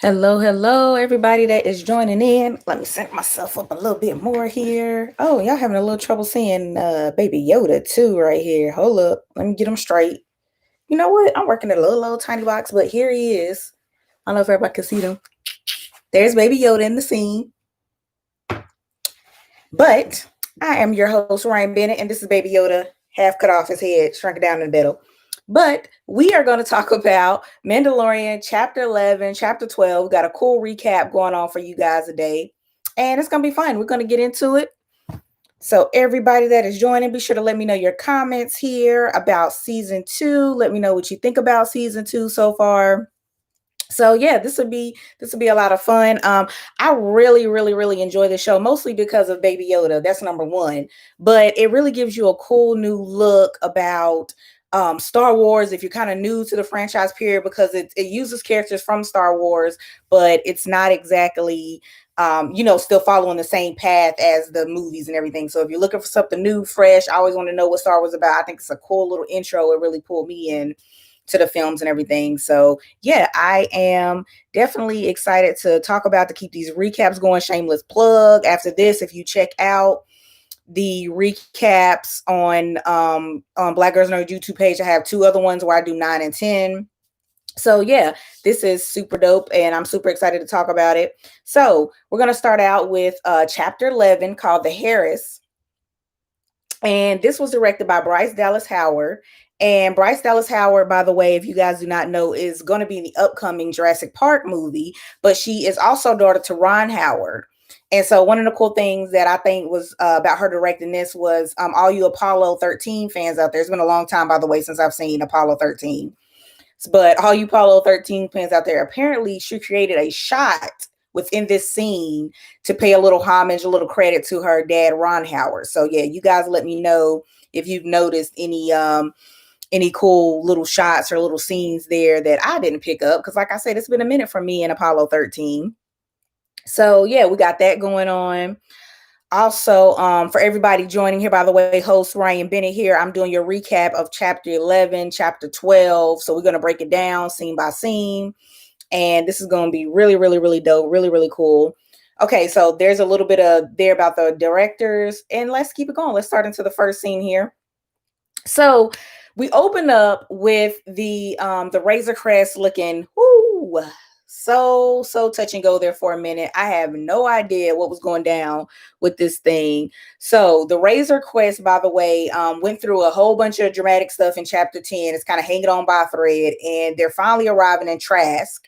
Hello, hello, everybody that is joining in. Let me set myself up a little bit more here. Oh, y'all having a little trouble seeing Baby Yoda too right here. Hold up, let me get him straight. You know what? I'm working at a little old tiny box, but here he is. I don't know if everybody can see them. There's Baby Yoda in the scene. But I am your host, Ryan Bennett, and this is Baby Yoda, half cut off his head, shrunk down in the middle. But we are going to talk about Mandalorian Chapter 11, Chapter 12. We got a cool recap going on for you guys today. And it's going to be fun. We're going to get into it. So, everybody that is joining, be sure to let me know your comments here about season 2. Let me know what you think about season 2 so far. So yeah, this would be a lot of fun. I really enjoy the show, mostly because of Baby Yoda. That's number one. But it really gives you a cool new look about Star Wars if you're kind of new to the franchise period, because it uses characters from Star Wars, but it's not exactly still following the same path as the movies and everything. So if you're looking for something new, fresh, I always want to know what Star Wars is about. I think it's a cool little intro. It really pulled me in to the films and everything. So yeah, I am definitely excited to talk about, to keep these recaps going. Shameless plug. After this, if you check out the recaps on Black Girls Nerd YouTube page, I have two other ones where I do 9 and 10. So yeah, this is super dope and I'm super excited to talk about it. So we're going to start out with chapter 11 called The Harris. And this was directed by Bryce Dallas Howard. And Bryce Dallas Howard, by the way, if you guys do not know, is going to be in the upcoming Jurassic Park movie, but she is also daughter to Ron Howard. And so one of the cool things that I think was about her directing this was all you Apollo 13 fans out there. It's been a long time, by the way, since I've seen Apollo 13. But all you Apollo 13 fans out there, apparently she created a shot within this scene to pay a little homage, a little credit to her dad, Ron Howard. So yeah, you guys let me know if you've noticed any cool little shots or little scenes there that I didn't pick up. Because like I said, it's been a minute for me in Apollo 13. So yeah, we got that going on. Also, for everybody joining here, by the way, host Ryan Bennett here. I'm doing your recap of chapter 11, chapter 12. So we're going to break it down scene by scene. And this is going to be really dope, really cool. Okay, so there's a little bit of there about the directors, and let's keep it going. Let's start into the first scene here. So we open up with the Razor Crest looking so touch and go there for a minute. I have no idea what was going down with this thing. So the Razor Quest, by the way, went through a whole bunch of dramatic stuff in chapter 10. It's kind of hanging on by a thread, and they're finally arriving in Trask.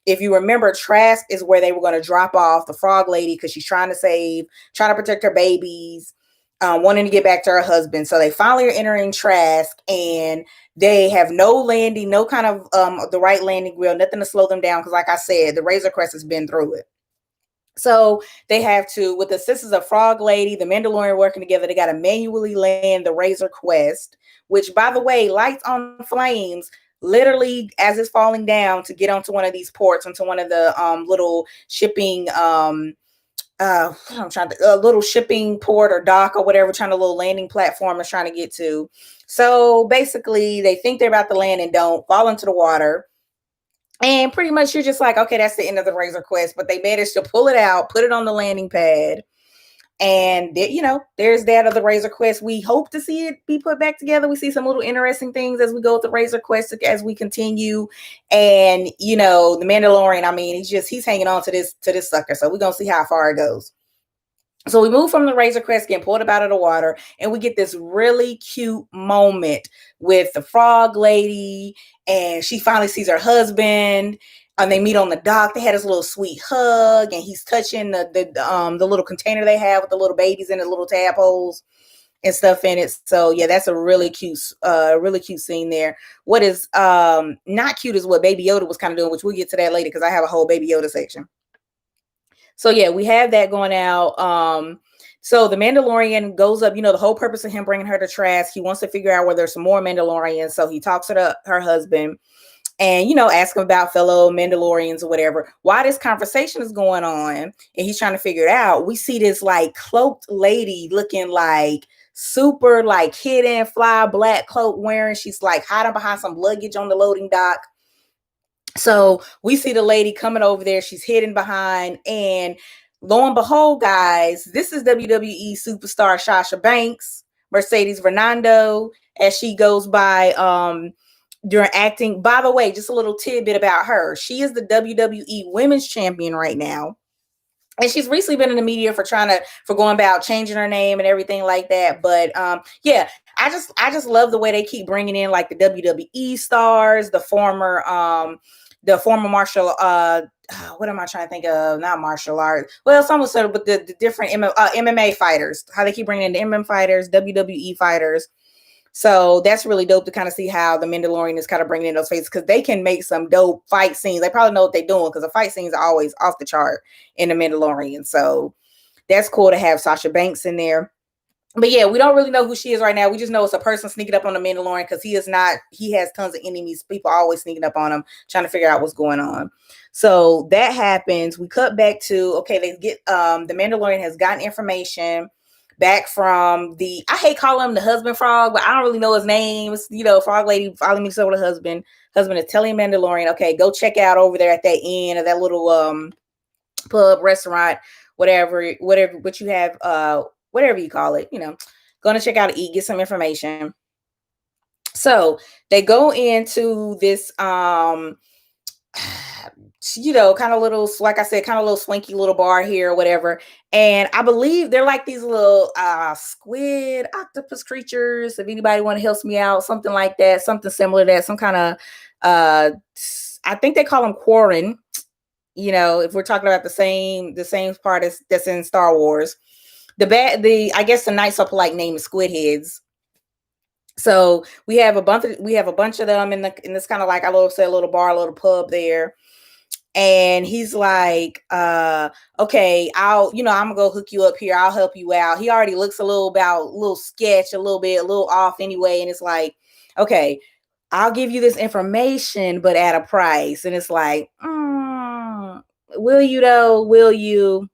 If you remember, Trask is where they were going to drop off the frog lady because she's trying to protect her babies, wanting to get back to her husband. So they finally are entering Trask, and they have no landing, no kind of the right landing wheel, nothing to slow them down. Because like I said, the Razor Crest has been through it. So they have to, with the assistance of Frog Lady, the Mandalorian working together, they got to manually land the Razor Quest, which, by the way, lights on flames literally as it's falling down to get onto one of these ports, onto one of the little shipping I'm trying to a little shipping port or dock or whatever, trying to little landing platform is trying to get to. So basically they think they're about to land and don't, fall into the water. And pretty much you're just like, okay, that's the end of the Razor Quest. But they managed to pull it out, put it on the landing pad. And there's that of the Razor Quest. We hope to see it be put back together. We see some little interesting things as we go with the Razor Quest as we continue. And the Mandalorian, I mean, he's hanging on to this sucker. So we're gonna see how far it goes. So we move from the Razor Crest, getting pulled up out of the water, and we get this really cute moment with the frog lady, and she finally sees her husband. And they meet on the dock. They had this little sweet hug, and he's touching the little container they have with the little babies in the little tadpoles and stuff in it. So yeah, that's a really cute scene there. What is not cute is what Baby Yoda was kind of doing, which we'll get to that later because I have a whole Baby Yoda section. So yeah, we have that going out. So the Mandalorian goes up, the whole purpose of him bringing her to Trask, he wants to figure out where there's some more Mandalorians. So he talks to her husband and, ask him about fellow Mandalorians or whatever. While this conversation is going on and he's trying to figure it out, we see this like cloaked lady looking like super like hidden fly black cloak wearing. She's like hiding behind some luggage on the loading dock. So we see the lady coming over there. She's hidden behind, and lo and behold, guys, this is WWE superstar Sasha Banks, Mercedes Fernando, as she goes by during acting. By the way, just a little tidbit about her. She is the WWE Women's Champion right now. And she's recently been in the media for going about changing her name and everything like that. But yeah, I just love the way they keep bringing in like the WWE stars, the former martial what am I trying to think of? Not martial art. Well, some would say, but the different MMA fighters. How they keep bringing in the MMA fighters, WWE fighters. So that's really dope to kind of see how the Mandalorian is kind of bringing in those faces, because they can make some dope fight scenes. They probably know what they're doing, because the fight scenes are always off the chart in the Mandalorian. So that's cool to have Sasha Banks in there. But yeah, we don't really know who she is right now. We just know it's a person sneaking up on the Mandalorian, because he has tons of enemies. People are always sneaking up on him, trying to figure out what's going on. So that happens. We cut back to, okay, they get the Mandalorian has gotten information back from I hate calling him the husband frog, but I don't really know his name. It's, frog lady finally meets up with a husband. Husband is telling Mandalorian, okay, go check out over there at that inn or that little pub, restaurant, whatever what you have, whatever you call it, going to check out and eat, get some information. So they go into this kind of little, like I said, kind of little swanky little bar here or whatever. And I believe they're like these little squid octopus creatures. If anybody want to help me out, something like that, something similar to that, some kind of I think they call them Quarren. If we're talking about the same part that's in Star Wars. I guess the nice up like name is squid heads. So we have a bunch of them in this kind of like a little bar, a little pub there. And he's like, okay, I'm gonna go hook you up here. I'll help you out. He already looks a little sketch, a little off anyway. And it's like, okay, I'll give you this information, but at a price. And it's like, will you though? Will you?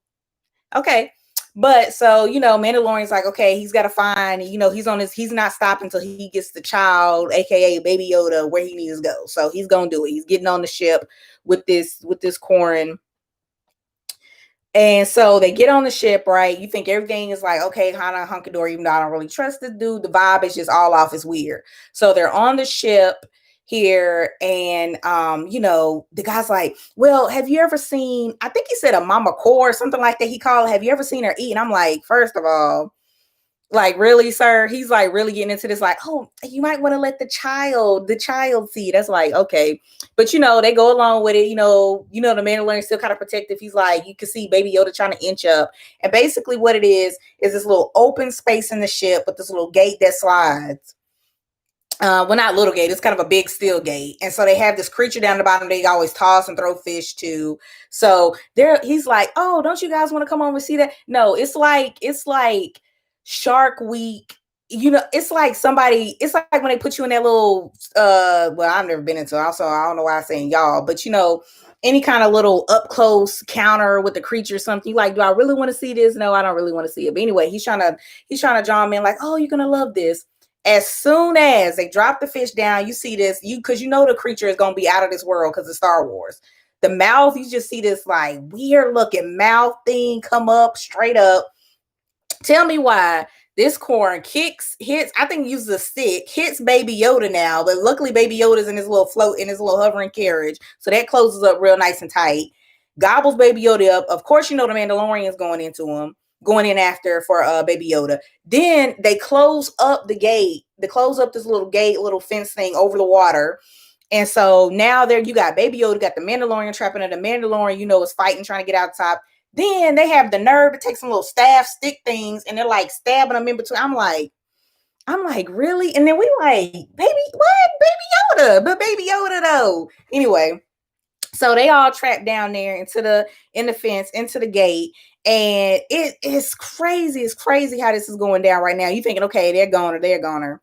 Okay. But so, Mandalorian's like, okay, he's got to find, he's not stopping until he gets the child, AKA Baby Yoda, where he needs to go. So he's going to do it. He's getting on the ship with this Quarren. And so they get on the ship, right? You think everything is like, okay, kind of hunky-dory, even though I don't really trust this dude. The vibe is just all off. It's weird. So they're on the ship here, and the guy's like, well, have you ever seen, I think he said a mama core or something like that, he called, have you ever seen her eat? And I'm like, first of all, like, really, sir? He's like really getting into this, like, oh, you might want to let the child see. That's like, okay. But they go along with it. The Mandalorian's still kind of protective. He's like, you can see Baby Yoda trying to inch up. And basically what it is this little open space in the ship with this little gate that slides. Well, not little gate, it's kind of a big steel gate. And so they have this creature down the bottom they always toss and throw fish to. So he's like, oh, don't you guys want to come over and see that? No, it's like Shark Week. It's like when they put you in that little well, I've never been into it, so I don't know why I'm saying y'all, but any kind of little up close counter with the creature or something. You like, do I really want to see this? No, I don't really want to see it. But anyway, he's trying to draw him in, like, oh, you're gonna love this. As soon as they drop the fish down, you see this, because the creature is gonna be out of this world because of Star Wars. The mouth, you just see this like weird looking mouth thing come up straight up. Tell me why this Quarren hits, I think uses a stick, hits Baby Yoda now, but luckily Baby Yoda's in his little float, in his little hovering carriage. So that closes up real nice and tight. Gobbles Baby Yoda up. Of course, the Mandalorian's going in after for Baby Yoda. Then they close up the gate. They close up this little gate, little fence thing over the water. And so now there you got Baby Yoda, got the Mandalorian trapping in the Mandalorian, is fighting, trying to get out top. Then they have the nerve to take some little staff stick things and they're like stabbing them in between. I'm like, really? And then we like, baby, what? Baby Yoda, but Baby Yoda though. Anyway, so they all trapped down there in the fence, into the gate. And it is crazy. It's crazy how this is going down right now. You thinking, okay, they're goner.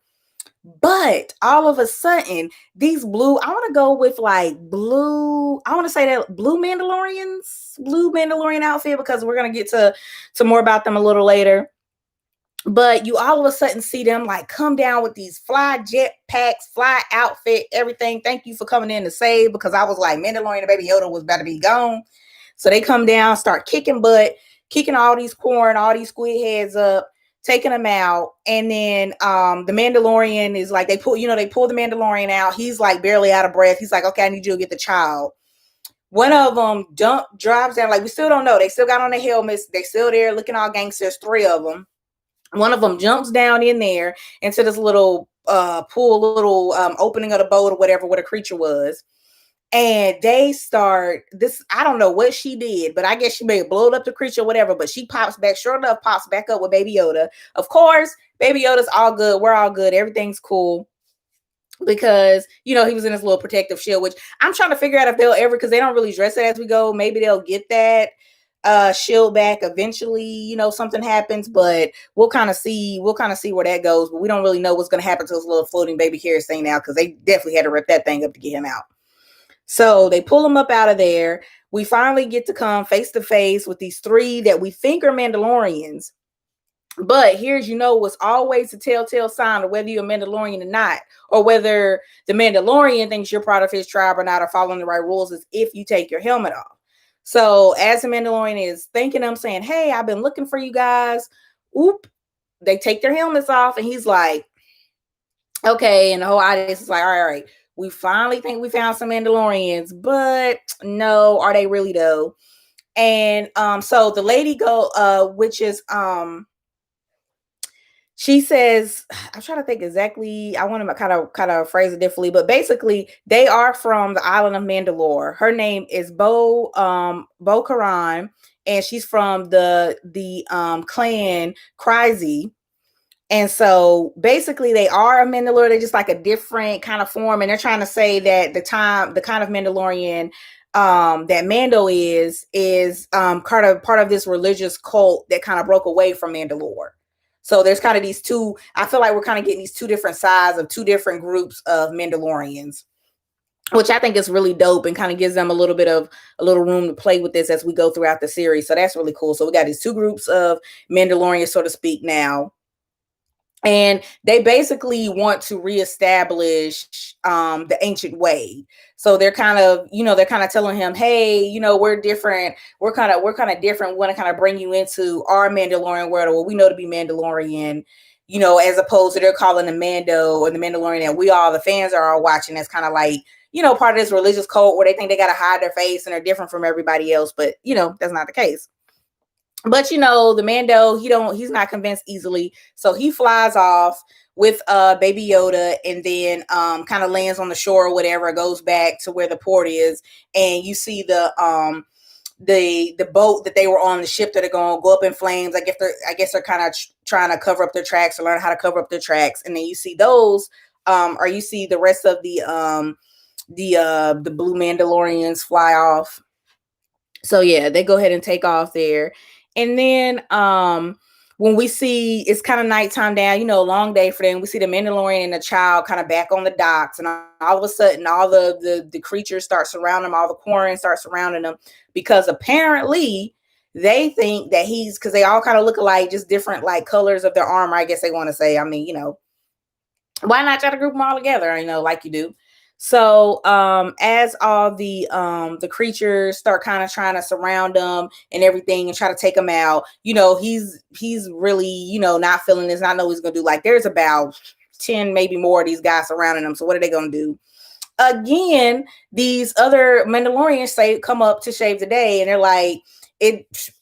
But all of a sudden, these blue, I want to go with like blue, I want to say that blue Mandalorian outfit, because we're going to get to more about them a little later. But you all of a sudden see them like come down with these fly jet packs, fly outfit, everything. Thank you for coming in to save, because I was like, Mandalorian and Baby Yoda was about to be gone. So they come down, start kicking butt, kicking all these corn, all these squid heads up, taking them out. And then the Mandalorian is like, they pull the Mandalorian out. He's like barely out of breath. He's like, okay, I need you to get the child. One of them drives down, like we still don't know. They still got on their helmets. They still there looking all gangsters, 3 of them. One of them jumps down in there into this little pool, little opening of the boat or whatever, what a creature was. And they start this. I don't know what she did, but I guess she may have blown up the creature or whatever. But she pops back, sure enough, pops back up with Baby Yoda. Of course, Baby Yoda's all good. We're all good. Everything's cool. Because, he was in his little protective shield, which I'm trying to figure out if they'll ever, because they don't really dress it as we go. Maybe they'll get that shield back eventually, something happens, but we'll kind of see where that goes. But we don't really know what's going to happen to this little floating baby carriage thing now, because they definitely had to rip that thing up to get him out. So they pull him up out of there. We finally get to come face to face with these 3 that we think are Mandalorians. But here's, what's always a telltale sign of whether you're a Mandalorian or not, or whether the Mandalorian thinks you're part of his tribe or not, or following the right rules, is if you take your helmet off. So as the Mandalorian is thanking them, saying, hey, I've been looking for you guys. Oop. They take their helmets off, and he's like, okay. And the whole audience is like, all right. We finally think we found some Mandalorians, but no, are they really though? And so the lady which is she says, I'm trying to think exactly. I want to kind of phrase it differently, but basically they are from the island of Mandalore. Her name is Bo Katan, and she's from the clan Kryze. And so basically they are a Mandalorian. They're just like a different kind of form. And they're trying to say that the kind of Mandalorian that Mando is part of this religious cult that kind of broke away from Mandalore. So there's kind of these 2, I feel like we're kind of getting these 2 different sides of 2 different groups of Mandalorians, which I think is really dope and kind of gives them a little room to play with this as we go throughout the series. So that's really cool. So we got these 2 groups of Mandalorians, so to speak, now. And they basically want to reestablish the ancient way. So they're kind of telling him, hey, we're different. We're kind of different. We want to kind of bring you into our Mandalorian world, or what we know to be Mandalorian, as opposed to they're calling the Mando or the Mandalorian that we all, the fans, are all watching. That's kind of like, part of this religious cult where they think they got to hide their face and are different from everybody else. But, that's not the case. But the Mando, he's not convinced easily. So he flies off with Baby Yoda, and then kind of lands on the shore or whatever, goes back to where the port is, and you see the boat that they were on, the ship that are going to go up in flames. I guess they're kind of trying to cover up their tracks, or learn how to cover up their tracks. And then you see those or you see the rest of the blue Mandalorians fly off. So yeah, they go ahead and take off there. And then when we see it's kind of nighttime down, long day for them, we see the Mandalorian and the child kind of back on the docks, and all of a sudden all the creatures start surrounding them, all the Quarren start surrounding them, because apparently they think that because they all kind of look alike, just different like colors of their armor, I guess they want to say. I mean, why not try to group them all together, like you do. So as all the creatures start kind of trying to surround them and everything and try to take them out, he's really, not feeling this, not know what he's gonna do. Like there's about 10, maybe more of these guys surrounding them. So what are they gonna do? Again, these other Mandalorians come up to save the day, and they're like,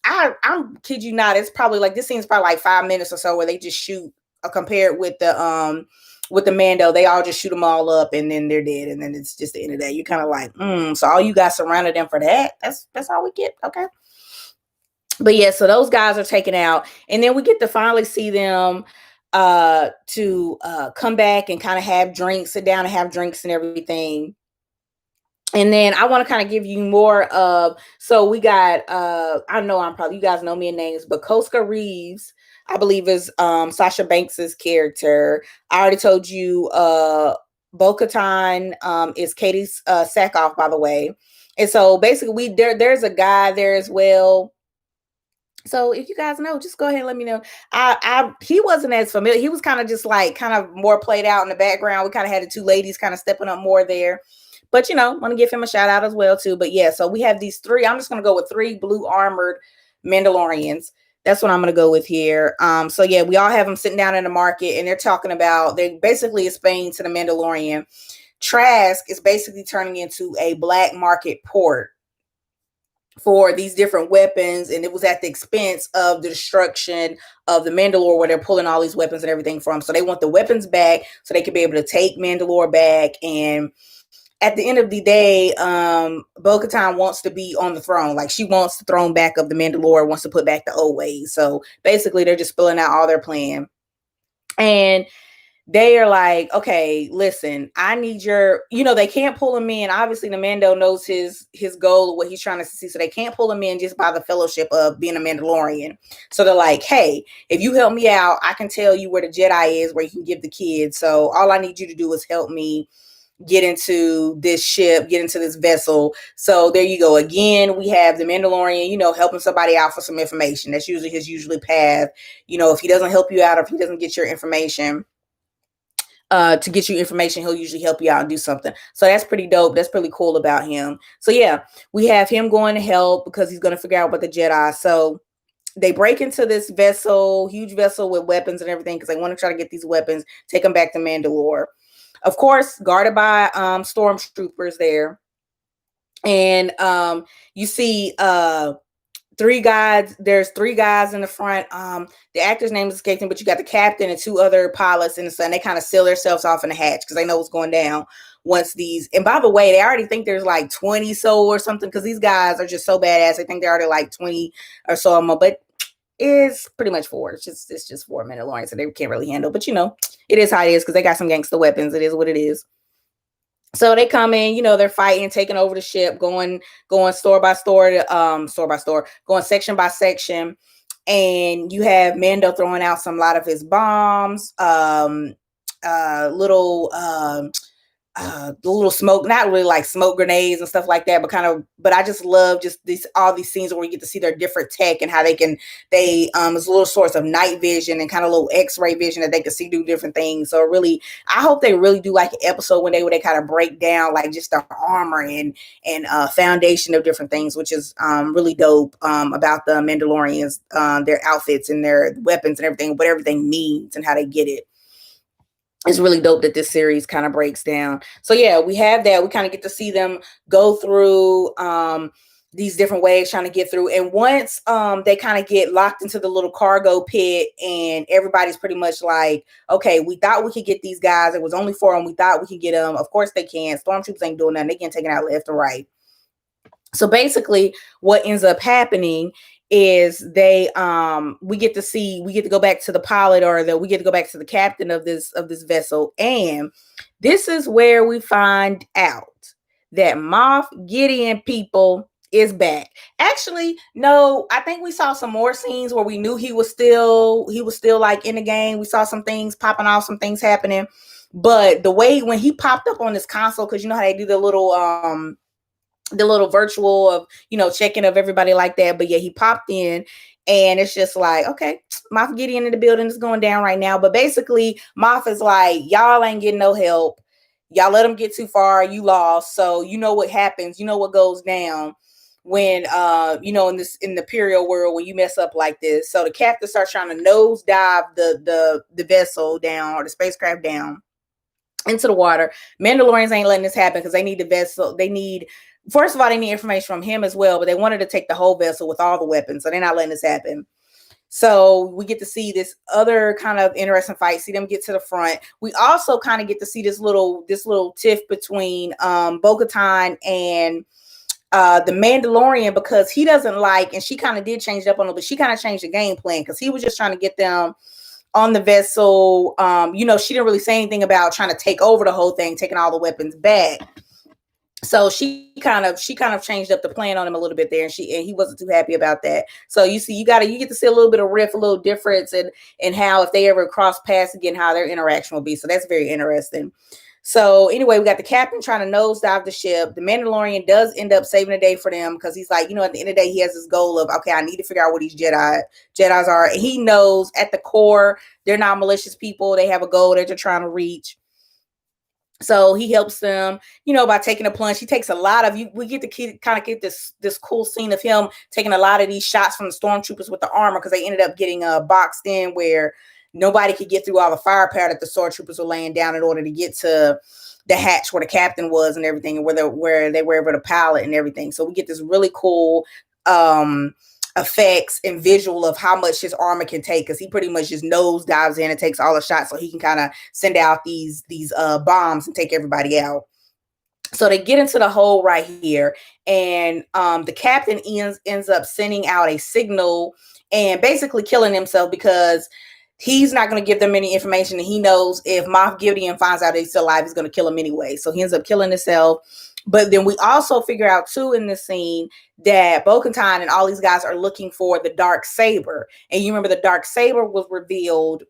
I'm kid you not, it's probably like, this scene's probably like 5 minutes or so where they just shoot compared with the Mando. They all just shoot them all up, and then they're dead, and then it's just the end of that. You're kind of like, so all you guys surrounded them for that? That's all we get? Okay. But yeah, so those guys are taken out, and then we get to finally see them to come back and kind of have drinks, sit down and have drinks and everything. And then I want to kind of give you more of, so we got, I know you guys know me in names, but Koska Reeves, I believe, is Sasha Banks's character. I already told you Bo-Katan is Katie Sackhoff, by the way. And so basically there's a guy there as well. So if you guys know, just go ahead and let me know. He wasn't as familiar. He was kind of just like kind of more played out in the background. We kind of had the two ladies kind of stepping up more there. But want to give him a shout out as well too. But yeah, so we have these three. I'm just gonna go with three blue armored Mandalorians. That's what I'm gonna go with here. So yeah, we all have them sitting down in the market, and they're talking about they're basically explaining to the Mandalorian, Trask is basically turning into a black market port for these different weapons, and it was at the expense of the destruction of the Mandalore, where they're pulling all these weapons and everything from. So they want the weapons back so they can be able to take Mandalore back. And at the end of the day, Bo-Katan wants to be on the throne. Like, she wants the throne back of the Mandalore, wants to put back the old ways. So basically they're just spilling out all their plan. And they are like, okay, listen, I need your, they can't pull him in. Obviously, the Mando knows his goal, what he's trying to see. So they can't pull him in just by the fellowship of being a Mandalorian. So they're like, hey, if you help me out, I can tell you where the Jedi is, where you can give the kids. So all I need you to do is help me get into this ship, get into this vessel. So there you go. Again, we have the Mandalorian, helping somebody out for some information. That's usually his path. If he doesn't help you out, or if he doesn't get your information, to get you information, he'll usually help you out and do something. So that's pretty dope. That's pretty cool about him. So yeah, we have him going to help because he's going to figure out about the Jedi. So they break into this vessel, huge vessel with weapons and everything, because they want to try to get these weapons, take them back to Mandalore. Of course, guarded by stormtroopers there. And you see three guys. There's three guys in the front. The actor's name is escaping, but you got the captain and two other pilots in the sun. They kind of seal themselves off in the hatch because they know what's going down once these. And by the way, they already think there's like 20 so or something, because these guys are just so badass. They think they're already like 20 or so, but it's pretty much 4. It's just 4 Mandalorians, so they can't really handle. But it is how it is because they got some gangster weapons. It is what it is. So they come in, they're fighting, taking over the ship, going store by store, going section by section. And you have Mando throwing out a lot of his bombs, the little smoke, not really like smoke grenades and stuff like that, but I just love all these scenes where we get to see their different tech and how it's a little source of night vision and kind of little X-ray vision that they can see do different things. So really, I hope they really do like an episode where they kind of break down like just the armor and foundation of different things, which is really dope about the Mandalorians, their outfits and their weapons and everything, what everything means and how they get it. It's really dope that this series kind of breaks down. So yeah, we have that. We kind of get to see them go through these different ways trying to get through. And once they kind of get locked into the little cargo pit, and everybody's pretty much like, okay, we thought we could get these guys. It was only 4 of them. We thought we could get them. Of course they can't. Stormtroopers ain't doing nothing. They getting taken out left or right. So basically what ends up happening is we get to go back to the pilot, or we get to go back to the captain of this vessel. And this is where we find out that Moff Gideon, people, is back. Actually, no, I think we saw some more scenes where we knew he was still like in the game. We saw some things popping off, some things happening. But the way when he popped up on this console, because you know how they do the little virtual of, checking of everybody like that. But yeah, he popped in, and it's just like, okay, Moff Gideon in the building is going down right now. But basically, Moff is like, y'all ain't getting no help. Y'all let them get too far. You lost. So you know what happens. You know what goes down when, in the Imperial world, when you mess up like this. So the captain starts trying to nosedive the vessel down, or the spacecraft down into the water. Mandalorians ain't letting this happen because they need the vessel. First of all, they need information from him as well, but they wanted to take the whole vessel with all the weapons, so they're not letting this happen. So we get to see this other kind of interesting fight, see them get to the front. We also kind of get to see this little tiff between Bo-Katan and the Mandalorian, because he doesn't like, and she kind of did change it up on him, but she kind of changed the game plan because he was just trying to get them on the vessel. She didn't really say anything about trying to take over the whole thing, taking all the weapons back. So she kind of changed up the plan on him a little bit there, and he wasn't too happy about that. So you get to see a little bit of riff, a little difference in how, if they ever cross paths again, how their interaction will be. So that's very interesting. So anyway, we got the captain trying to nosedive the ship. The Mandalorian does end up saving the day for them because he's like, at the end of the day, he has this goal of, okay, I need to figure out what these Jedi's are. And he knows at the core, they're not malicious people. They have a goal that they're trying to reach. So he helps them, by taking a plunge. He takes a lot of we get to kind of get this cool scene of him taking a lot of these shots from the stormtroopers with the armor because they ended up getting boxed in where nobody could get through all the firepower that the stormtroopers were laying down in order to get to the hatch where the captain was and everything, and where they were able to pilot and everything. So we get this really cool effects and visual of how much his armor can take, because he pretty much just nose dives in and takes all the shots so he can kind of send out these bombs and take everybody out. So they get into the hole right here, and the captain ends up sending out a signal and basically killing himself because he's not going to give them any information, and he knows if Moff Gideon finds out he's still alive, he's going to kill him anyway. So he ends up killing himself. But then we also figure out too in this scene that Bo-Katan and all these guys are looking for the Dark Saber. And you remember the Dark Saber was revealed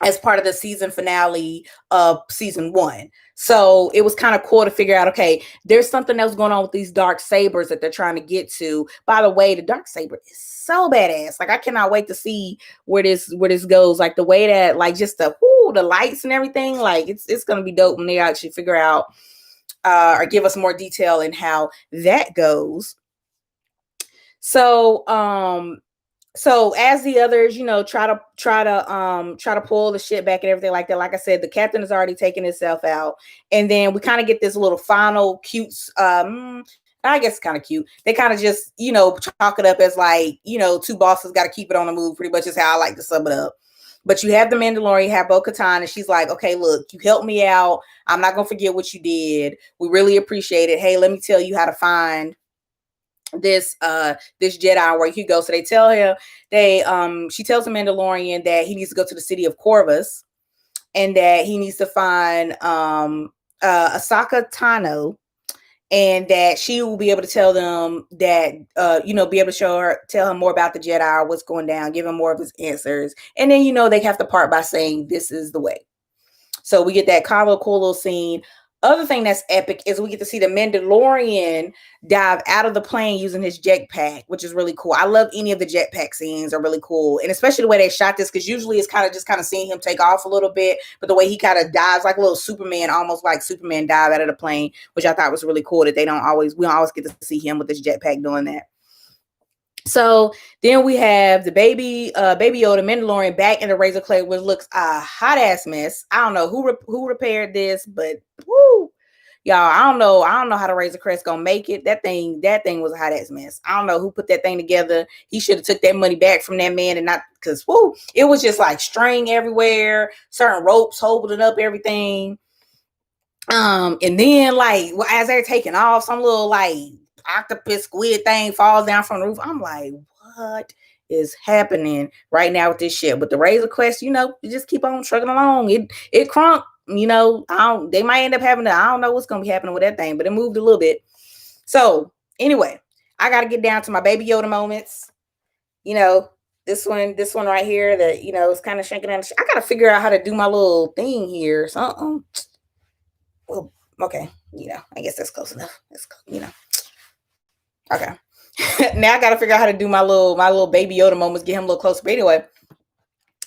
as part of the season finale of season 1. So it was kind of cool to figure out, okay, there's something else going on with these Dark Sabers that they're trying to get to. By the way, the Dark Saber is so badass. Like, I cannot wait to see where this goes. Like, the way that, like, just the lights and everything, like, it's going to be dope when they actually figure out or give us more detail in how that goes. So, so as the others, try to pull the shit back and everything like that. Like I said, the captain has already taken himself out, and then we kind of get this little final cute. I guess it's kind of cute. They kind of just, chalk it up as like, two bosses got to keep it on the move. Pretty much is how I like to sum it up. But you have the Mandalorian, you have Bo-Katan, and she's like, okay, look, you helped me out. I'm not going to forget what you did. We really appreciate it. Hey, let me tell you how to find this Jedi where he could go. So they tell him, she tells the Mandalorian that he needs to go to the city of Corvus and that he needs to find Ahsoka Tano, and that she will be able to tell them that, be able to tell him more about the Jedi, what's going down, give him more of his answers. And then, they have to part by saying, this is the way. So we get that kind of cool little scene. Other thing that's epic is we get to see the Mandalorian dive out of the plane using his jetpack, which is really cool. I love any of the jetpack scenes are really cool. And especially the way they shot this, because usually it's kind of seeing him take off a little bit, but the way he kind of dives like a little Superman, almost like Superman dive out of the plane, which I thought was really cool that we don't always get to see him with his jetpack doing that. So then we have the baby Yoda Mandalorian back in the Razor Clay, which looks a hot ass mess. I don't know who repaired this, but woo, y'all, I don't know how the Razor Crest gonna make it. That thing was a hot ass mess. I don't know who put that thing together. He should have took that money back from that man, and not, because it was just like string everywhere, certain ropes holding up everything. And then like as they're taking off, some little like octopus squid thing falls down from the roof. I'm like, what is happening right now with this shit? But the Razor Quest, you just keep on trucking along. It crunk, they might end up having to, I don't know what's gonna be happening with that thing, but it moved a little bit. So anyway, I gotta get down to my Baby Yoda moments. This one right here that is kind of shaking down. I gotta figure out how to do my little thing here. Something. Well, okay, I guess that's close enough. Okay. Now I got to figure out how to do my little Baby Yoda moments, get him a little closer. But anyway,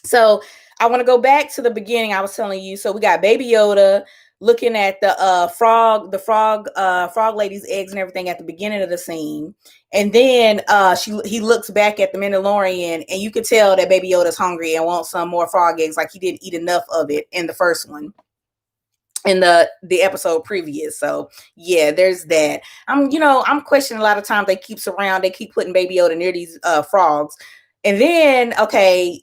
so I want to go back to the beginning. I was telling you. So we got Baby Yoda looking at the frog lady's eggs and everything at the beginning of the scene, and then he looks back at the Mandalorian, and you could tell that Baby Yoda's hungry and wants some more frog eggs. Like he didn't eat enough of it in the first one, in the episode previous. So yeah, there's that. I'm questioning a lot of times they keep putting Baby Yoda near these frogs, and then okay,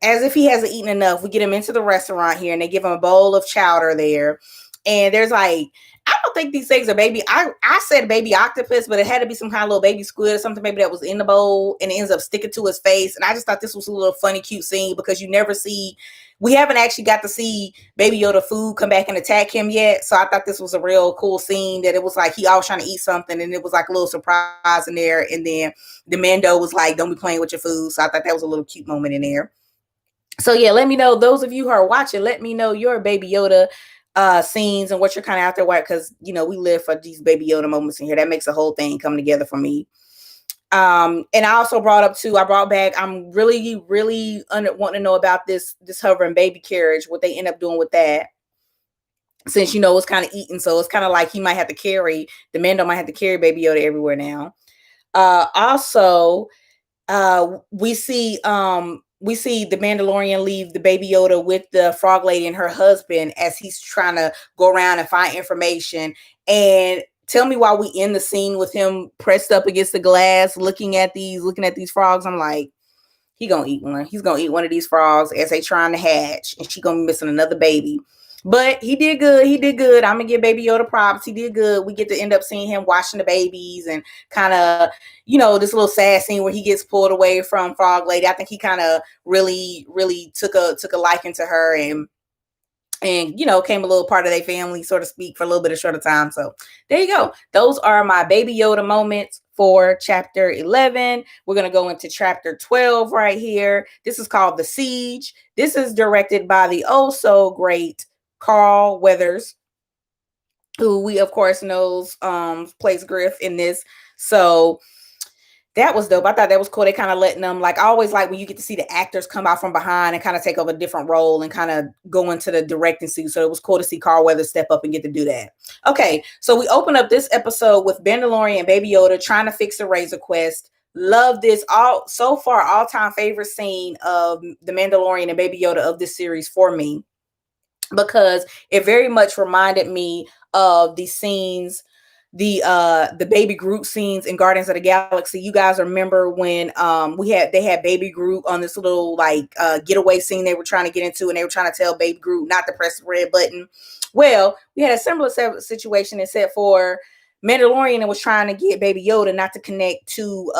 as if he hasn't eaten enough, we get him into the restaurant here, and they give him a bowl of chowder there, and there's like, I don't think these things are baby. I said baby octopus, but it had to be some kind of little baby squid or something maybe that was in the bowl, and it ends up sticking to his face. And I just thought this was a little funny, cute scene, because we haven't actually got to see Baby Yoda food come back and attack him yet. So I thought this was a real cool scene, that it was like he always trying to eat something, and it was like a little surprise in there. And then the Mando was like, don't be playing with your food. So I thought that was a little cute moment in there. So yeah, let me know, those of you who are watching, let me know your Baby Yoda scenes and what you're kind of out there white, because we live for these Baby Yoda moments in here. That makes the whole thing come together for me. And I also brought back, I'm really wanting to know about this hovering baby carriage, what they end up doing with that, since it's kind of eaten, so it's kind of like the Mando might have to carry Baby Yoda everywhere now. Also, we see the Mandalorian leave the Baby Yoda with the Frog Lady and her husband as he's trying to go around and find information. And tell me why we end the scene with him pressed up against the glass, looking at these frogs. I'm like, he gonna eat one. He's gonna eat one of these frogs as they trying to hatch, and she gonna be missing another baby. But he did good. I'm gonna give Baby Yoda props. He did good. We get to end up seeing him washing the babies and kind of, this little sad scene where he gets pulled away from Frog Lady. I think he kind of really took a liking to her and came a little part of their family, so to speak, for a little bit of shorter time. So there you go. Those are my Baby Yoda moments for chapter 11. We're going to go into chapter 12 right here. This is called The Siege. This is directed by the oh so great Carl Weathers, who we of course knows plays Griff in this. So that was dope. I thought that was cool. They kind of letting them, like, I always like when you get to see the actors come out from behind and kind of take over a different role and kind of go into the directing seat. So it was cool to see Carl Weathers step up and get to do that. Okay, so we open up this episode with Mandalorian and Baby Yoda trying to fix the Razor Quest. Love this. All-time favorite scene of the Mandalorian and Baby Yoda of this series for me, because it very much reminded me of the scenes, the Baby Groot scenes in Guardians of the Galaxy. You guys remember when they had Baby Groot on this little getaway scene they were trying to get into, and they were trying to tell Baby Groot not to press the red button. Well, we had a similar situation except for Mandalorian and was trying to get Baby Yoda not to connect to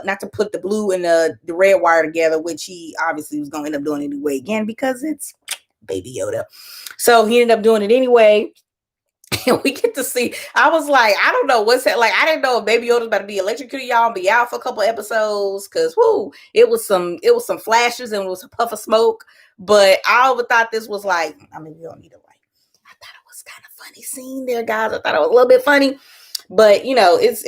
not to put the blue and the red wire together, which he obviously was going to end up doing anyway, again, because it's Baby Yoda. So he ended up doing it anyway. And we get to see, I was like, I don't know what's that. Like, I didn't know if Baby Yoda's about to be electrocuted, y'all, and be out for a couple episodes, because it was some flashes and it was a puff of smoke. But I always thought this was like, I mean, we don't need to I thought it was kind of funny scene there, guys. I thought it was a little bit funny. But it's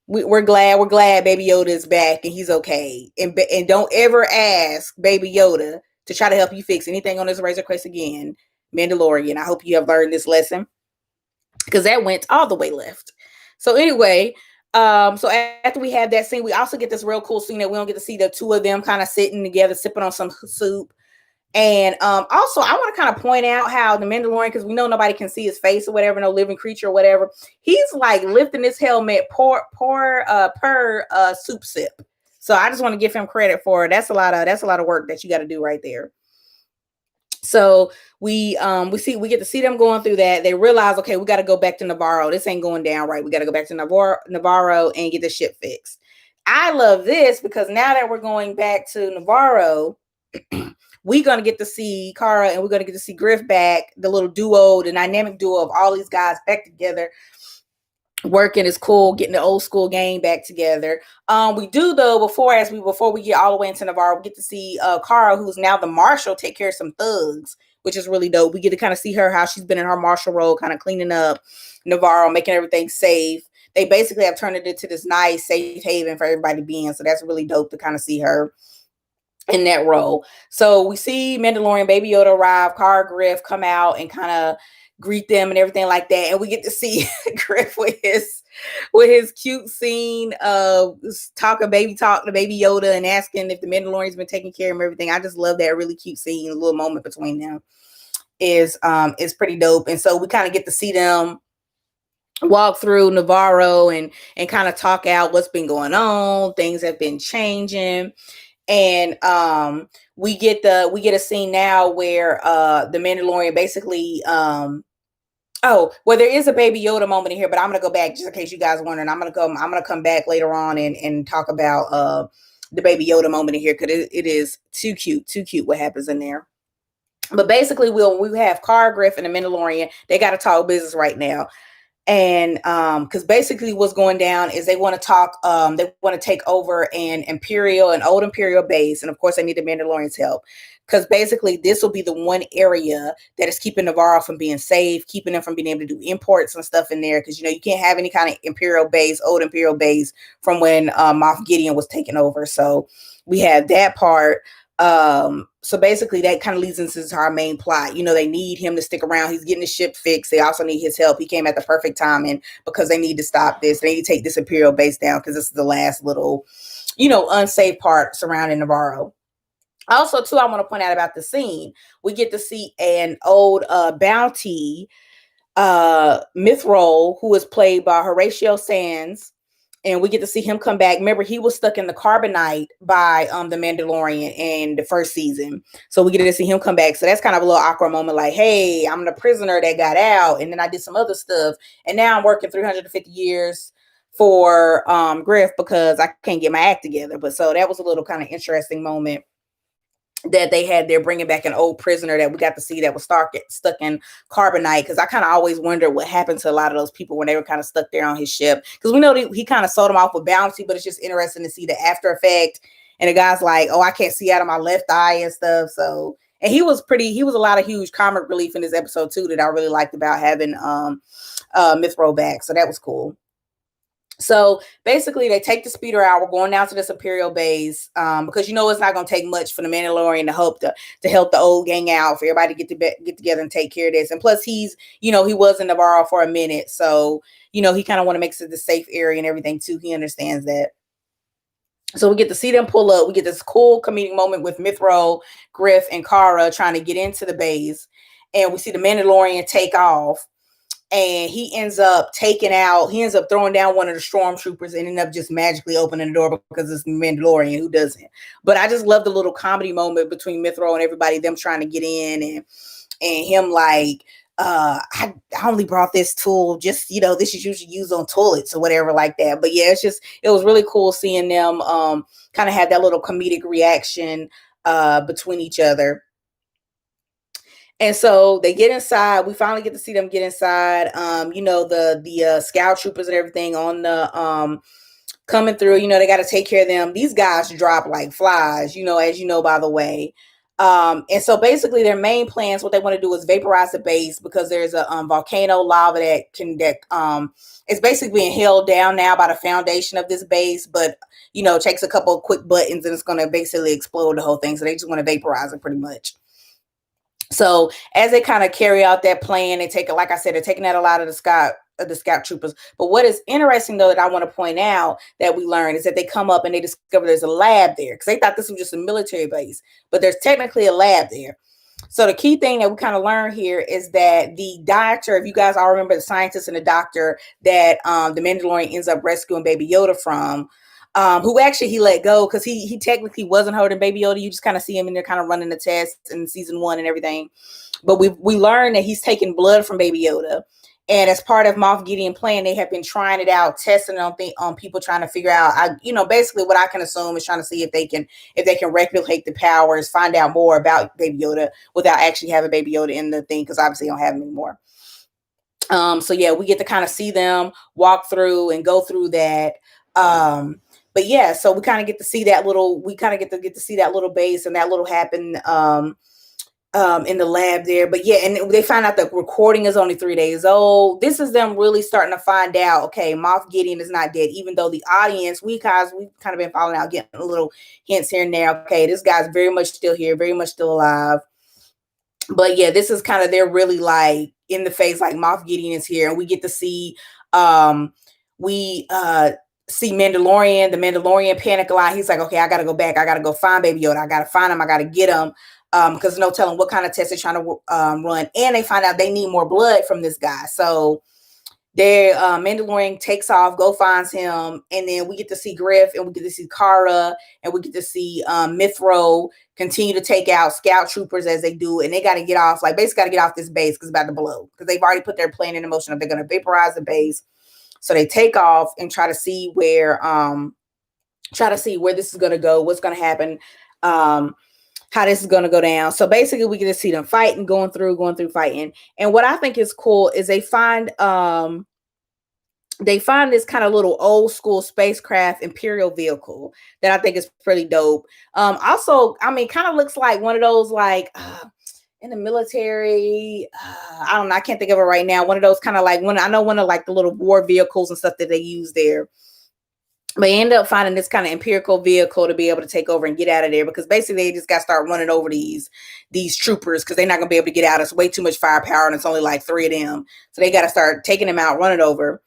we're glad Baby Yoda is back and he's okay. And don't ever ask Baby Yoda to try to help you fix anything on this Razor Quest again. Mandalorian, I hope you have learned this lesson, because that went all the way left. So anyway, so after we have that scene, we also get this real cool scene that we don't get to see the two of them kind of sitting together, sipping on some soup. And also, I want to kind of point out how the Mandalorian, because we know nobody can see his face or whatever, no living creature or whatever, he's like lifting his helmet per soup sip. So I just want to give him credit for it. That's a lot of work that you got to do right there. So we get to see them going through that. They realize, okay, we got to go back to Navarro. This ain't going down right. We got to go back to Navarro and get the ship fixed. I love this because now that we're going back to Navarro, we're going to get to see Cara and we're going to get to see Griff back, the little duo, the dynamic duo of all these guys back together. Working is cool, getting the old school gang back together. We do though, before we get all the way into Navarro, we get to see Cara, who's now the marshal, take care of some thugs, which is really dope. We get to kind of see her, how she's been in her marshal role, kind of cleaning up Navarro, making everything safe. They basically have turned it into this nice safe haven for everybody to be in. So that's really dope to kind of see her in that role. So we see Mandalorian, Baby Yoda arrive, Cara, Griff come out and kind of greet them and everything like that, and we get to see Griff with his cute scene of talk to Baby Yoda and asking if the Mandalorian's been taking care of him, everything. I just love that really cute scene. A little moment between them is pretty dope. And so we kind of get to see them walk through Navarro and kind of talk out what's been going on. Things have been changing. And we get a scene now where the Mandalorian basically there is a Baby Yoda moment in here, but I'm gonna go back just in case you guys wondering. I'm gonna come back later on and talk about the Baby Yoda moment in here, because it is too cute what happens in there. But basically, we have Cara, Griff, and the Mandalorian. They got to talk business right now. And because basically what's going down is they want to talk, they want to take over an old Imperial base. And of course, they need the Mandalorian's help. because basically this will be the one area that is keeping Navarro from being safe, keeping them from being able to do imports and stuff in there, because you can't have any kind of old Imperial base from when Moff Gideon was taken over. So we have that part. So basically that kind of leads into our main plot. They need him to stick around. He's getting the ship fixed. They also need his help. He came at the perfect timing because they need to stop this. They need to take this Imperial base down because this is the last little, unsafe part surrounding Navarro. Also, too, I want to point out about the scene. We get to see an old bounty Mithril, who is played by Horatio Sands. And we get to see him come back. Remember, he was stuck in the carbonite by the Mandalorian in the first season. So we get to see him come back. So that's kind of a little awkward moment. Like, hey, I'm the prisoner that got out. And then I did some other stuff. And now I'm working 350 years for Griff because I can't get my act together. But so that was a little kind of interesting moment that they had there, bringing back an old prisoner that we got to see that was stuck in carbonite. Because I kind of always wonder what happened to a lot of those people when they were kind of stuck there on his ship, because we know that he kind of sold them off with bounty, but it's just interesting to see the after effect. And the guy's like, oh, I can't see out of my left eye and stuff. So, and he was a lot of huge comic relief in this episode too, that I really liked about having Mithril back. So that was cool. So basically, they take the speeder out. We're going down to this Imperial base because it's not going to take much for the Mandalorian to help the old gang out, for everybody to get together and take care of this. And plus, he's he was in Navarro for a minute, so he kind of want to make it the safe area and everything too. He understands that. So we get to see them pull up. We get this cool comedic moment with Mithril, Griff, and Cara trying to get into the base, and we see the Mandalorian take off. And he ends up throwing down one of the stormtroopers and end up just magically opening the door because it's Mandalorian. Who doesn't? But I just love the little comedy moment between Mithril and everybody, them trying to get in, and him like, I only brought this tool just, this is usually used on toilets or whatever like that. But yeah, it was really cool seeing them kind of have that little comedic reaction between each other. And so they get inside. We finally get to see them get inside. The scout troopers and everything on the coming through. They got to take care of them. These guys drop like flies, as by the way. And so basically their main plans, what they want to do is vaporize the base, because there's a volcano lava that it's basically being held down now by the foundation of this base, but takes a couple of quick buttons and it's going to basically explode the whole thing. So they just want to vaporize it pretty much. So as they kind of carry out that plan, they're taking out a lot of the scout troopers. But what is interesting, though, that I want to point out that we learned is that they come up and they discover there's a lab there, because they thought this was just a military base, but there's technically a lab there. So the key thing that we kind of learn here is that the doctor, if you guys all remember the scientist and the doctor that the Mandalorian ends up rescuing Baby Yoda from, who actually he let go because he technically wasn't hurting Baby Yoda. You just kind of see him in there kind of running the tests in season 1 and everything. But we learned that he's taking blood from Baby Yoda. And as part of Moff Gideon plan, they have been trying it out, testing it on people, trying to figure out, basically what I can assume is trying to see if they can replicate the powers, find out more about Baby Yoda without actually having Baby Yoda in the thing, because obviously they don't have him anymore. So yeah, we get to kind of see them walk through and go through that. But yeah, so we kind of get to see that little base and that little happen in the lab there. But yeah, and they find out the recording is only 3 days old. This is them really starting to find out, okay, Moff Gideon is not dead, even though the audience, we've kind of been following out, getting a little hints here and there. Okay, this guy's very much still here, very much still alive. But yeah, this is kind of, they're really like in the face, like Moff Gideon is here, and we get to see see Mandalorian. The Mandalorian panic a lot. He's like, okay, I gotta go back. I gotta go find Baby Yoda. I gotta find him. I gotta get him. Because there's no telling what kind of test they're trying to run. And they find out they need more blood from this guy. So their Mandalorian takes off, finds him, and then we get to see Griff, and we get to see Cara, and we get to see Mithril continue to take out scout troopers as they do, and they got to get off, basically got to get off this base because it's about to blow, because they've already put their plan in motion. They're going to vaporize the base. So they take off and try to see where this is going to go, what's going to happen, how this is going to go down. So basically we get to see them fighting, going through fighting. And what I think is cool is they find they find this kind of little old school spacecraft Imperial vehicle that I think is pretty dope. Also, I mean, kind of looks like one of those like in the military. I don't know. I can't think of it right now. One of those kind of like one of like the little war vehicles and stuff that they use there. But they end up finding this kind of empirical vehicle to be able to take over and get out of there, because basically they just got to start running over these troopers, because they're not going to be able to get out. It's way too much firepower, and it's only like 3 of them. So they got to start taking them out, running over.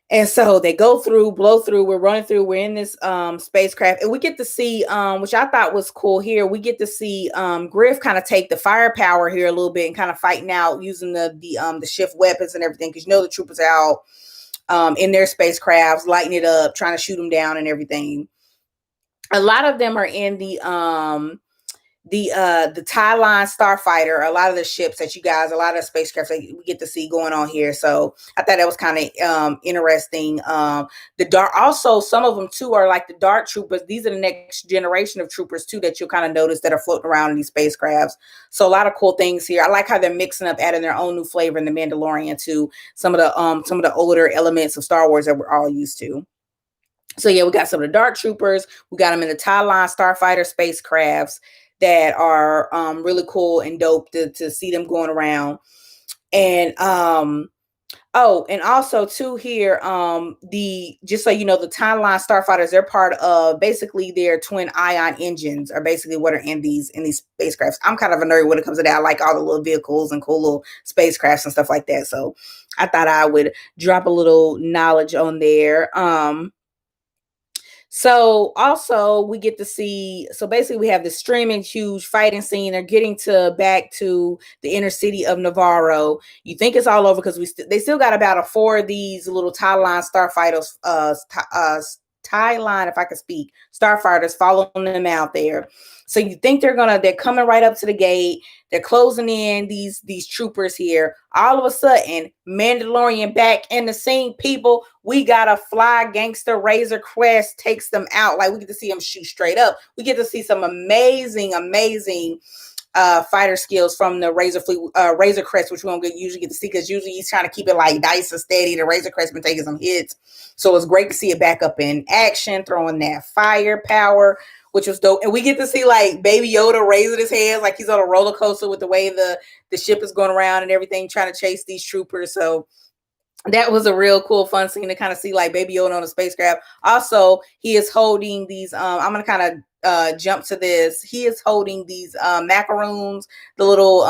And so they go through, blow through, we're running through, we're in this spacecraft, and we get to see, which I thought was cool here, we get to see Griff kind of take the firepower here a little bit and kind of fighting out using the shift weapons and everything, because the troopers are out in their spacecrafts, lighting it up, trying to shoot them down and everything. A lot of them are in the tie line starfighter, a lot of the ships that a lot of the spacecrafts that we get to see going on here. So I thought that was kind of interesting. Also some of them too are like the dark troopers. These are the next generation of troopers too that you'll kind of notice that are floating around in these spacecrafts. So a lot of cool things here. I like how they're mixing up, adding their own new flavor in the Mandalorian to some of the older elements of Star Wars that we're all used to. So yeah, we got some of the dark troopers. We got them in the tie line starfighter spacecrafts that are really cool and dope to see them going around. And and also too here, just so you know, the timeline starfighters, they're part of basically their twin ion engines are basically what are in these spacecrafts. I'm kind of a nerd when it comes to that. I like all the little vehicles and cool little spacecrafts and stuff like that. So I thought I would drop a little knowledge on there. So also we get to see, so basically we have this streaming huge fighting scene. They're getting back to the inner city of Navarro. You think it's all over because they still got about 4 of these little tie line starfighters, tie line, if I could speak, starfighters following them out there. So you think they're coming right up to the gate. They're closing in these troopers here. All of a sudden, Mandalorian back in the scene, people. We got a fly gangster Razor Crest takes them out. Like we get to see them shoot straight up. We get to see some amazing fighter skills from the Razor Crest, which we don't usually get to see because usually he's trying to keep it like nice and steady. The Razor Crest been taking some hits. So it's great to see it back up in action, throwing that firepower, which was dope. And we get to see like Baby Yoda raising his hands like he's on a roller coaster with the way the ship is going around and everything, trying to chase these troopers. So that was a real cool, fun scene to kind of see like Baby Yoda on a spacecraft. Also, he is holding these, I'm going to kind of jump to this. He is holding these macaroons, the little,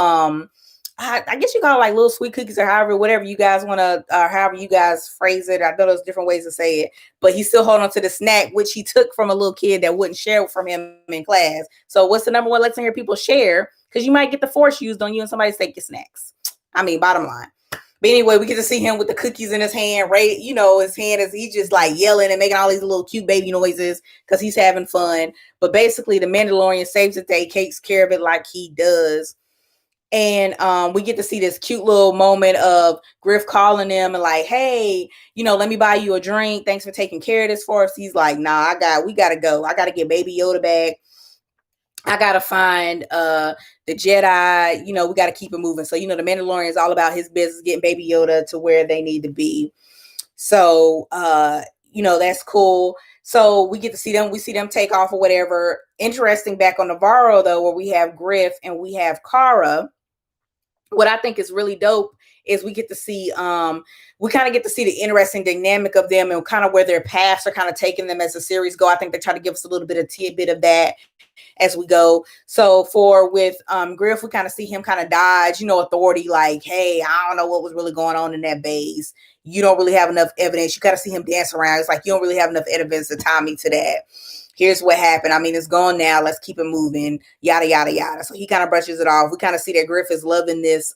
I guess you call it like little sweet cookies or whatever you guys want to, however you guys phrase it. I know there's different ways to say it, but he's still holding on to the snack, which he took from a little kid that wouldn't share from him in class. So what's the number one lesson here? People share, because you might get the force used on you and somebody take your snacks. I mean, bottom line. But anyway, we get to see him with the cookies in his hand, right? You know, his hand is, he's just like yelling and making all these little cute baby noises because he's having fun. But basically, the Mandalorian saves the day, takes care of it like he does. And we get to see this cute little moment of Griff calling them and like, hey, let me buy you a drink. Thanks for taking care of this for us. He's like, nah, we got to go. I got to get Baby Yoda back. I got to find the Jedi, we got to keep it moving. So, the Mandalorian is all about his business, getting Baby Yoda to where they need to be. So, that's cool. So we get to see them take off or whatever. Interesting, back on Navarro, though, where we have Griff and we have Cara. What I think is really dope is we get to see, we kind of get to see the interesting dynamic of them and kind of where their paths are kind of taking them as the series go. I think they try to give us a little bit of tidbit of that as we go. So with Griff, we kind of see him kind of dodge, authority, like, hey, I don't know what was really going on in that base. You don't really have enough evidence. You got to see him dance around. It's like, you don't really have enough evidence to tie me to that. Here's what happened. I mean, it's gone now. Let's keep it moving. Yada, yada, yada. So he kind of brushes it off. We kind of see that Griff is loving this,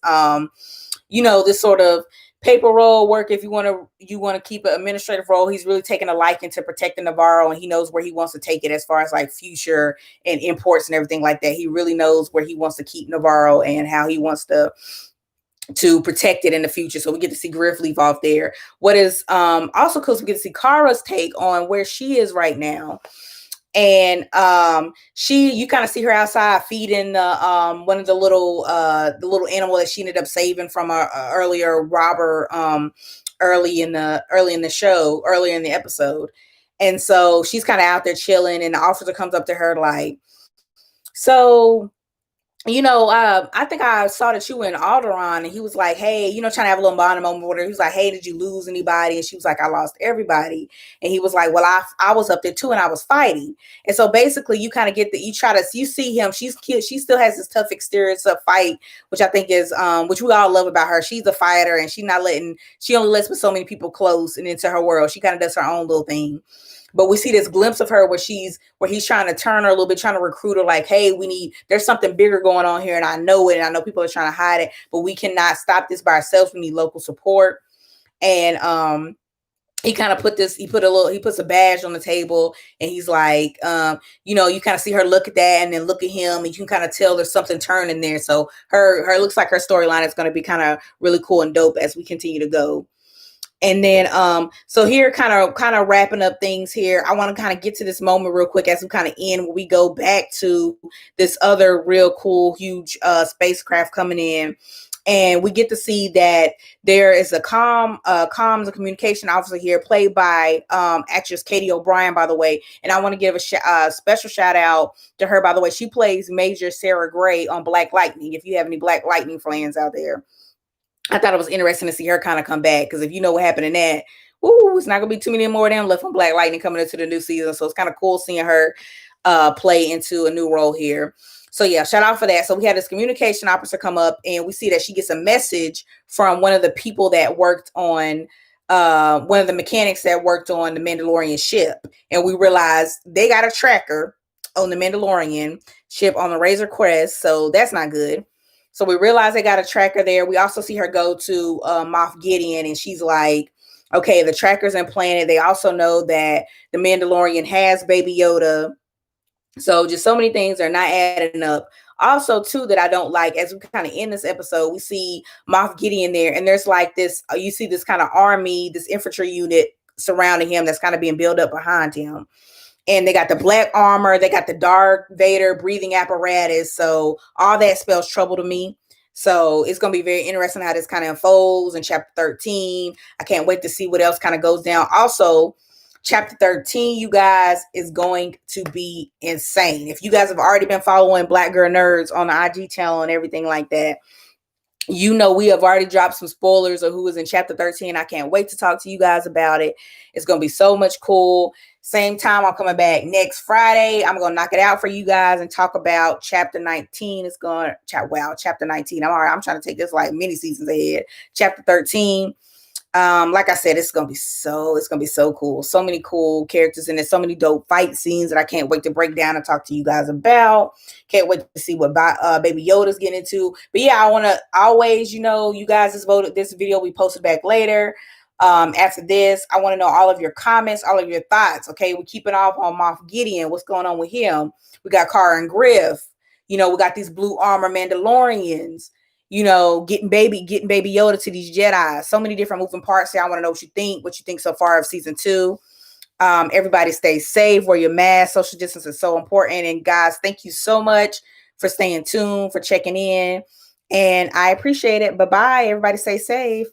this sort of paper roll work. If you want to keep an administrative role, he's really taking a liking to protecting Navarro, and he knows where he wants to take it as far as like future and imports and everything like that. He really knows where he wants to keep Navarro and how he wants to protect it in the future. So we get to see Griff leave off there. What is also cool is we get to see Cara's take on where she is right now. And you kind of see her outside feeding one of the little animal that she ended up saving from a earlier robber early in the show, earlier in the episode. And so she's kind of out there chilling, and the officer comes up to her like, so I think I saw that you were in Alderaan, and he was like, hey, trying to have a little bonding moment with her. He was like, hey, did you lose anybody? And she was like, I lost everybody. And he was like, well, I was up there too, and I was fighting. And so basically you kind of get you see him, she's cute. She still has this tough exterior to fight, which I think is, which we all love about her. She's a fighter, and she only lets with so many people close and into her world. She kind of does her own little thing. But we see this glimpse of her where he's trying to turn her a little bit, trying to recruit her like, hey, there's something bigger going on here. And I know it. And I know people are trying to hide it, but we cannot stop this by ourselves. We need local support. And, he kind of he puts a badge on the table, and he's like, you kind of see her look at that and then look at him, and you can kind of tell there's something turning there. So her looks like her storyline is going to be kind of really cool and dope as we continue to go. And then, so here, kind of wrapping up things here, I want to kind of get to this moment real quick as we kind of end, where we go back to this other real cool, huge spacecraft coming in. And we get to see that there is a comms and communication officer here, played by actress Katie O'Brien, by the way. And I want to give a special shout out to her, by the way. She plays Major Sarah Gray on Black Lightning, if you have any Black Lightning fans out there. I thought it was interesting to see her kind of come back, because if you know what happened in that, it's not going to be too many more of them left from Black Lightning coming into the new season. So it's kind of cool seeing her play into a new role here. So yeah, shout out for that. So we had this communication officer come up, and we see that she gets a message from one of the people that worked on, one of the mechanics that worked on the Mandalorian ship. And we realized they got a tracker on the Mandalorian ship on the Razor Crest. So that's not good. So we realize they got a tracker there. We also see her go to Moff Gideon, and she's like, okay, the tracker's implanted. They also know that the Mandalorian has Baby Yoda. So just so many things are not adding up. Also, too, that I don't like, as we kind of end this episode, we see Moff Gideon there, and there's like this, you see this kind of army, this infantry unit surrounding him that's kind of being built up behind him. And they got the black armor. They got the Dark Vader breathing apparatus. So all that spells trouble to me. So it's going to be very interesting how this kind of unfolds in chapter 13. I can't wait to see what else kind of goes down. Also, chapter 13, you guys, is going to be insane. If you guys have already been following Black Girl Nerds on the IG channel and everything like that, we have already dropped some spoilers of who is in chapter 13. I can't wait to talk to you guys about it. It's going to be so much cool. Same time, I'm coming back next Friday. I'm going to knock it out for you guys and talk about chapter 19. Chapter 19. I'm trying to take this like many seasons ahead. Chapter 13. Like I said, it's gonna be so cool. So many cool characters, and there's so many dope fight scenes that I can't wait to break down and talk to you guys about. Can't wait to see what Baby Yoda's getting into. But yeah, I want to always, you guys just voted. This video we posted back later. After this, I want to know all of your comments, all of your thoughts. Okay, we're keeping off on Moff Gideon. What's going on with him? We got Cara and Griff. We got these blue armor Mandalorians. Getting baby Yoda to these Jedi. So many different moving parts here. I want to know what you think so far of season 2. Everybody stay safe, wear your mask. Social distance is so important. And guys, thank you so much for staying tuned, for checking in. And I appreciate it. Bye-bye. Everybody stay safe.